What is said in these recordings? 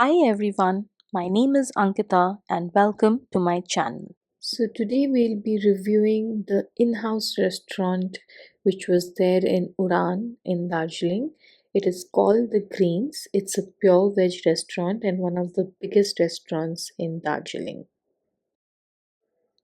Hi everyone, my name is Ankita and welcome to my channel. So today we'll be reviewing the in-house restaurant which was there in Udaan in Darjeeling. It is called The Greens. It's a pure veg restaurant and one of the biggest restaurants in Darjeeling.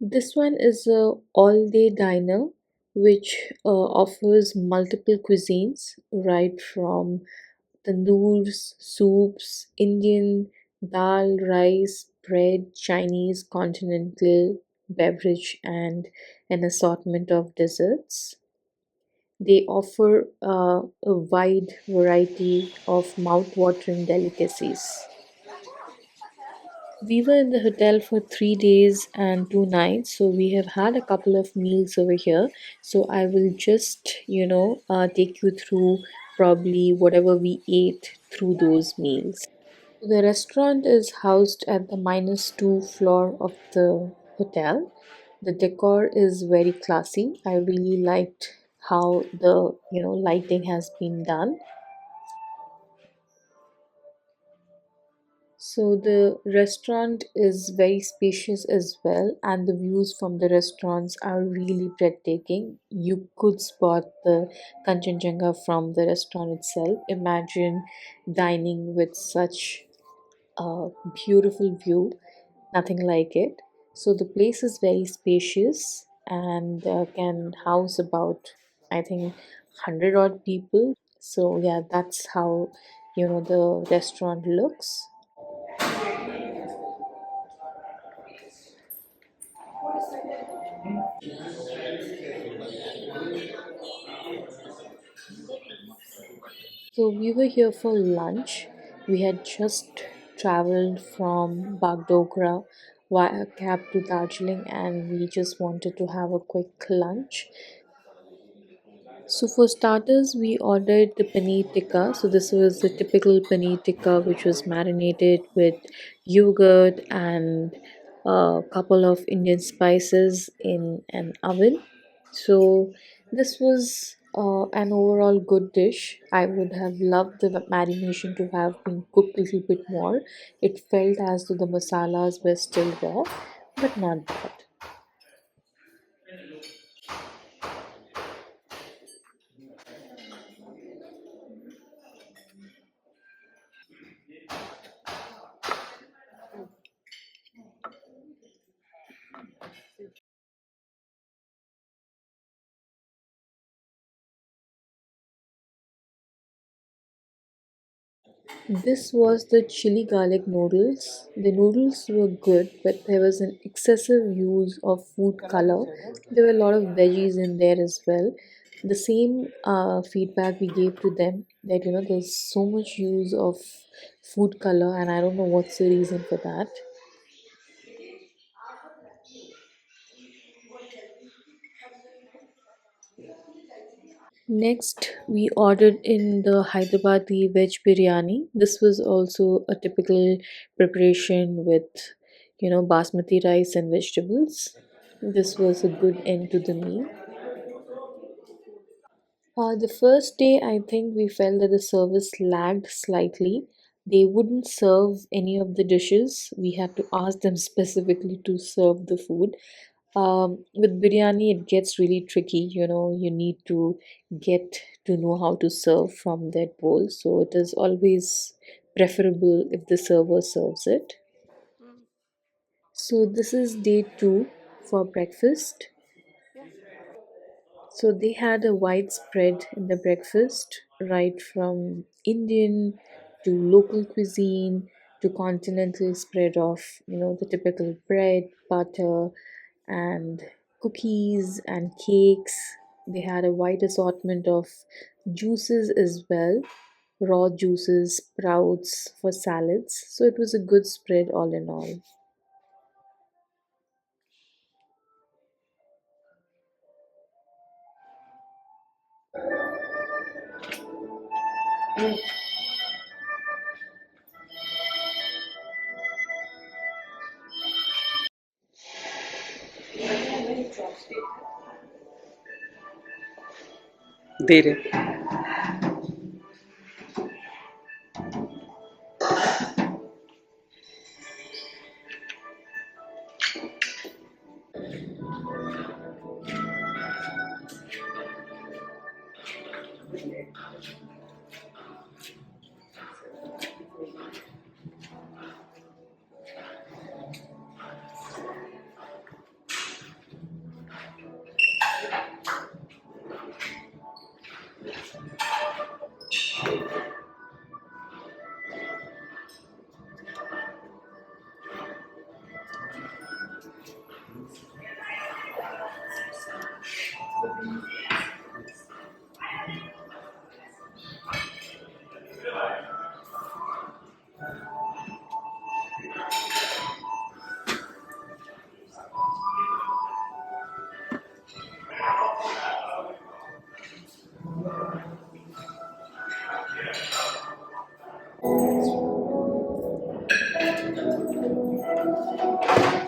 This one is a all-day diner which offers multiple cuisines right from tandoors, soups, Indian, dal, rice, bread, Chinese, continental, beverage, and an assortment of desserts. They offer a wide variety of mouth-watering delicacies. We were in the hotel for 3 days and 2 nights, so we have had a couple of meals over here. So I will just, take you through probably whatever we ate through those meals. The restaurant is housed at the -2 floor of the hotel. The decor is very classy. I really liked how the lighting has been done. So the restaurant is very spacious as well, and the views from the restaurants are really breathtaking. You could spot the Kanchenjunga from the restaurant itself. Imagine dining with such a beautiful view, nothing like it. So the place is very spacious and can house about, I think, 100 odd people. So yeah, that's how the restaurant looks. So we were here for lunch. We had just traveled from Bagdogra via cab to Darjeeling and we just wanted to have a quick lunch. So for starters, we ordered the paneer tikka. So this was the typical paneer tikka, which was marinated with yogurt and a couple of Indian spices in an oven. So this was an overall good dish. I would have loved the marination to have been cooked a little bit more. It felt as though the masalas were still there, but not bad. This was the chili garlic noodles. The noodles were good, but there was an excessive use of food color. There were a lot of veggies in there as well. The same feedback we gave to them that there's so much use of food color, and I don't know what's the reason for that. Next, we ordered in the Hyderabadi veg biryani. This was also a typical preparation with, basmati rice and vegetables. This was a good end to the meal. The first day, I think we felt that the service lagged slightly. They wouldn't serve any of the dishes. We had to ask them specifically to serve the food. With biryani, it gets really tricky. You need to get to know how to serve from that bowl. So it is always preferable if the server serves it. So this is day two for breakfast. So they had a widespread in the breakfast, right from Indian to local cuisine to continental spread of, the typical bread, butter, and cookies and cakes. They had a wide assortment of juices as well, raw juices, sprouts for salads. So it was a good spread all in all. दे रहे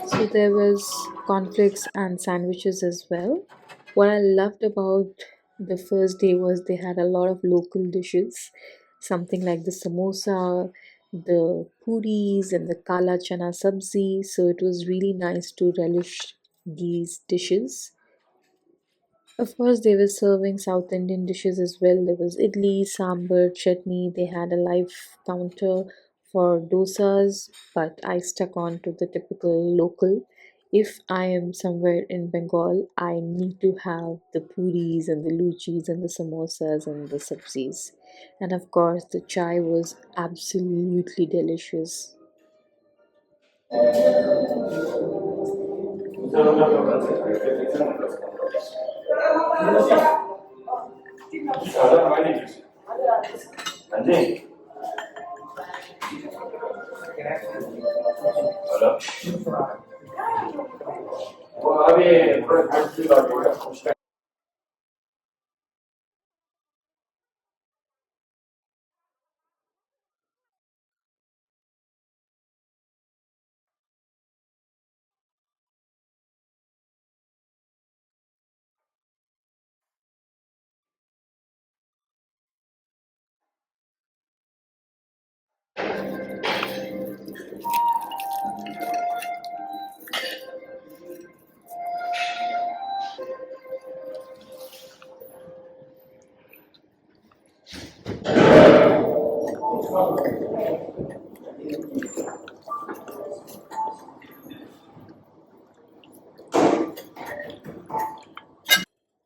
So there was conflicts and sandwiches as well. What I loved about the first day was they had a lot of local dishes, something like the samosa, the puris, and the kala chana sabzi. So it was really nice to relish these dishes. Of course, they were serving South Indian dishes as well. There was idli, sambar, chutney. They had a live counter for dosas, but I stuck on to the typical local. If I am somewhere in Bengal, I need to have the puris and the luchis and the samosas and the sabzis. And of course, the chai was absolutely delicious.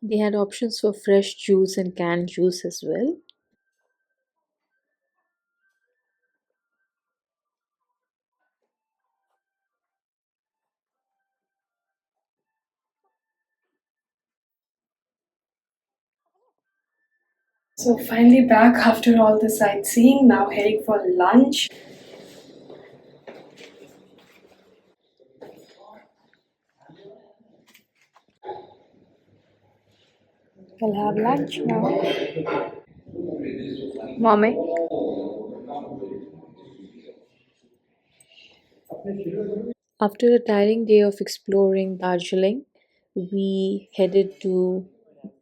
They had options for fresh juice and canned juice as well. So finally back after all the sightseeing, now heading for lunch. We'll have lunch now. Mommy. After a tiring day of exploring Darjeeling, we headed to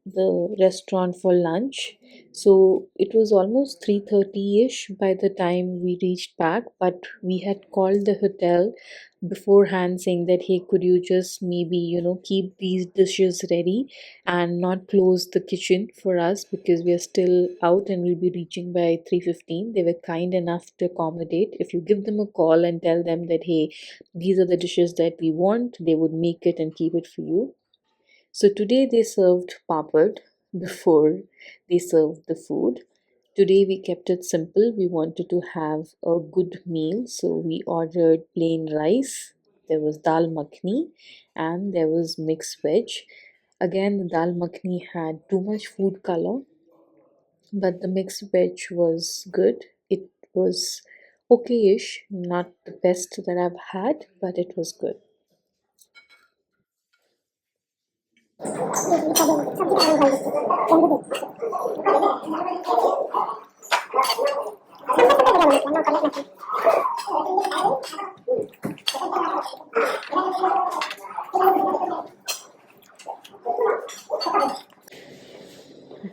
the restaurant for lunch. So it was almost 3:30ish by the time we reached back, but we had called the hotel beforehand saying that, hey, could you just maybe, keep these dishes ready and not close the kitchen for us because we are still out and we'll be reaching by 3:15. They were kind enough to accommodate. If you give them a call and tell them that, hey, these are the dishes that we want, they would make it and keep it for you. So today they served papad before they served the food. Today we kept it simple. We wanted to have a good meal, so we ordered plain rice. There was dal makhni and there was mixed veg. Again, the dal makhni had too much food color, but the mixed veg was good. It was okay-ish, not the best that I've had, but it was good.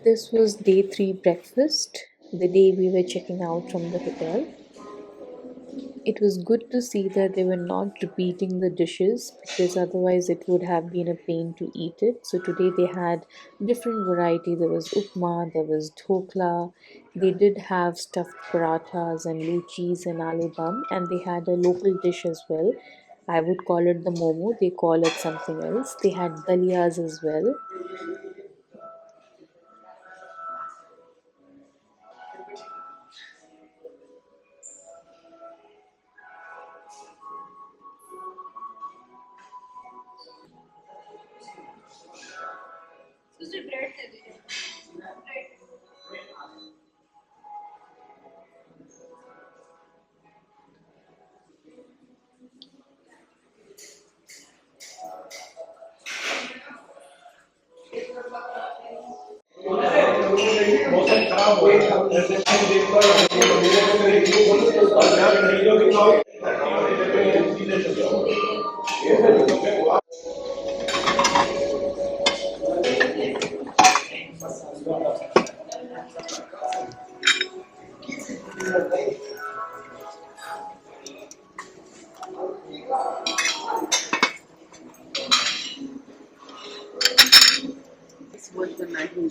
This was day three breakfast, the day we were checking out from the hotel. It was good to see that they were not repeating the dishes because otherwise it would have been a pain to eat it. So today they had different variety. There was upma, there was dhokla. They did have stuffed parathas and luchis and aloo dum, and they had a local dish as well. I would call it the momo. They call it something else. They had dalias as well. We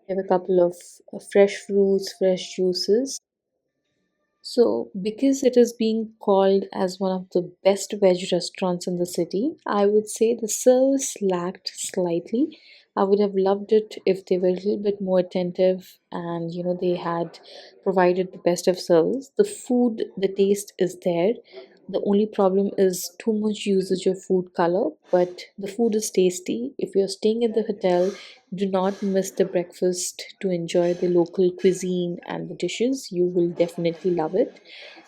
have a couple of fresh fruits, fresh juices. So, because it is being called as one of the best veg restaurants in the city, I would say the service lacked slightly. I would have loved it if they were a little bit more attentive and they had provided the best of service. The food, the taste is there. The only problem is too much usage of food color, but the food is tasty. If you're staying at the hotel, do not miss the breakfast to enjoy the local cuisine and the dishes. You will definitely love it.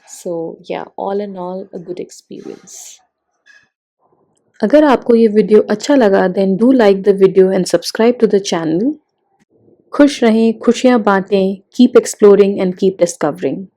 So, yeah, all in all, a good experience. अगर आपको ये video अच्छा लगा then do like the video and subscribe to the channel. खुश रहें, खुशियाँ बांटें, keep exploring and keep discovering.